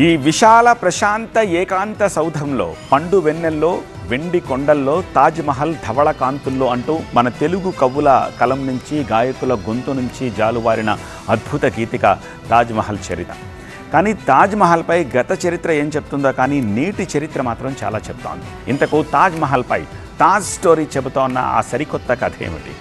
ఈ విశాల ప్రశాంత ఏకాంత సౌధంలో పండు వెన్నెల్లో వెండి కొండల్లో తాజ్మహల్ ధవళ కాంతుల్లో అంటూ మన తెలుగు కవుల కలం నుంచి గాయకుల గొంతు నుంచి జాలువారిన అద్భుత గీతిక తాజ్మహల్ చరిత్ర. కానీ తాజ్మహల్పై గత చరిత్ర ఏం చెప్తుందో కానీ నేటి చరిత్ర మాత్రం చాలా చెప్తోంది. ఇంతకు తాజ్మహల్పై తాజ్ స్టోరీ చెబుతోన్న ఆ సరికొత్త కథ ఏమిటి?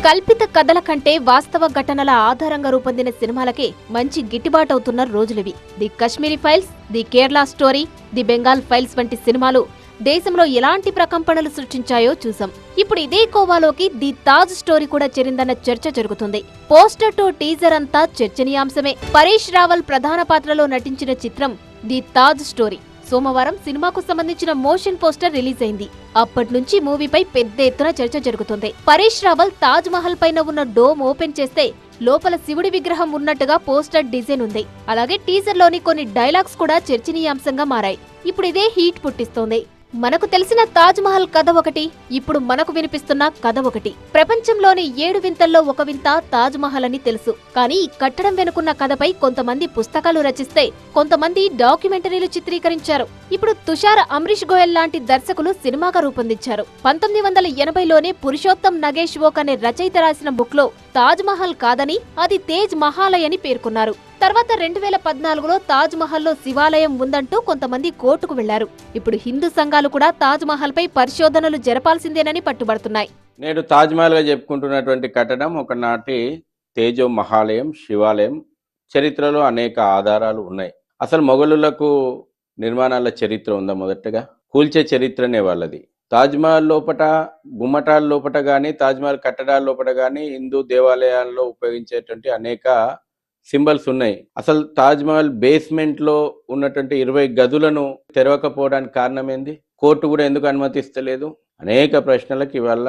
కల్పిత కథల కంటే వాస్తవ ఘటనల ఆధారంగా రూపొందిన సినిమాలకే మంచి గిట్టుబాటు అవుతున్న రోజులివి. The Kashmiri files, the Kerala story, the Bengal files వంటి సినిమాలు దేశంలో ఎలాంటి ప్రకంపనలు సృష్టించాయో చూసాం. ఇప్పుడు ఇదే కోవాలోకి ది తాజ్ స్టోరీ కూడా చేరిందన్న చర్చ జరుగుతుంది. పోస్టర్ టు టీజర్ అంతా చర్చనీయాంశమే. పరేష్ రావల్ ప్రధాన పాత్రలో నటించిన చిత్రం ది తాజ్ స్టోరీ సోమవారం సినిమాకు సంబంధించిన మోషన్ పోస్టర్ రిలీజ్ అయింది. అప్పటి నుంచి మూవీపై పెద్ద ఎత్తున చర్చ జరుగుతుంది. పరేష్ రావల్ తాజ్ మహల్ పైన ఉన్న డోమ్ ఓపెన్ చేస్తే లోపల శివుడి విగ్రహం ఉన్నట్టుగా పోస్టర్ డిజైన్ ఉంది. అలాగే టీజర్ లోని కొన్ని డైలాగ్స్ కూడా చర్చనీయాంశంగా మారాయి. ఇప్పుడు ఇదే హీట్ పుట్టిస్తోంది. మనకు తెలిసిన తాజ్ మహల్ కథ ఒకటి, ఇప్పుడు మనకు వినిపిస్తున్న కథ ఒకటి. ప్రపంచంలోని 7 వింతల్లో ఒక వింత తాజ్ మహల్ అని తెలుసు. కానీ ఈ కట్టడం వెనుకున్న కథపై కొంతమంది పుస్తకాలు రచిస్తే, కొంతమంది డాక్యుమెంటరీలు చిత్రీకరించారు. ఇప్పుడు తుషార్ అమ్రీష్ గోయల్ లాంటి దర్శకులు సినిమాగా రూపొందించారు. 1980లోనే పురుషోత్తం నగేష్వోక్ అనే రచయిత రాసిన బుక్ లో తాజ్ మహల్ కాదని అది తేజ్ మహాలయ్ అని పేర్కొన్నారు. తర్వాత 2014లో తాజ్ మహల్లో శివాలయం ఉందంటూ కొంతమంది కోర్టుకు వెళ్లారు. ఇప్పుడు హిందూ సంఘాలు కూడా తాజ్ మహల్ పై పరిశోధనలు జరపాల్సిందేనని పట్టుబడుతున్నాయి. నేడు తాజ్ మహల్ గా చెప్పుకుంటున్నటువంటి కట్టడం ఒకనాటి తేజో మహాలయం, శివాలయం. చరిత్రలో అనేక ఆధారాలు ఉన్నాయి. అసలు మొఘలులకు నిర్మాణాల చరిత్ర ఉందా? మొదటగా కూల్చే చరిత్రనే వాళ్ళది. తాజ్ మహల్ లోపట, గుమ్మటాల లోపట గానీ, తాజ్ మహల్ కట్టడాల లోపట గానీ హిందూ దేవాలయాల్లో ఉపయోగించేటువంటి అనేక సింబల్స్ ఉన్నాయి. అసలు తాజ్ మహల్ బేస్మెంట్ లో ఉన్నటువంటి 20 గదులను తెరవకపోవడానికి కారణం ఏంది? కోర్టు కూడా ఎందుకు అనుమతిస్తలేదు? అనేక ప్రశ్నలకు ఇవాళ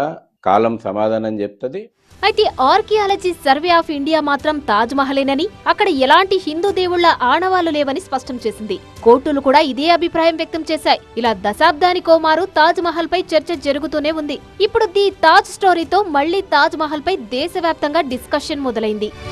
కాలం సమాధానం చెప్తుంది. అయితే ఆర్కియాలజీ సర్వే ఆఫ్ ఇండియా మాత్రం తాజ్ మహలేనని, అక్కడ ఎలాంటి హిందూ దేవుళ్ల ఆనవాళ్లు లేవని స్పష్టం చేసింది. కోర్టులు కూడా ఇదే అభిప్రాయం వ్యక్తం చేశాయి. ఇలా దశాబ్దానికో మారు తాజ్ మహల్ పై చర్చ జరుగుతూనే ఉంది. ఇప్పుడు ది తాజ్ స్టోరీతో మళ్లీ తాజ్ మహల్ పై దేశవ్యాప్తంగా డిస్కషన్ మొదలైంది.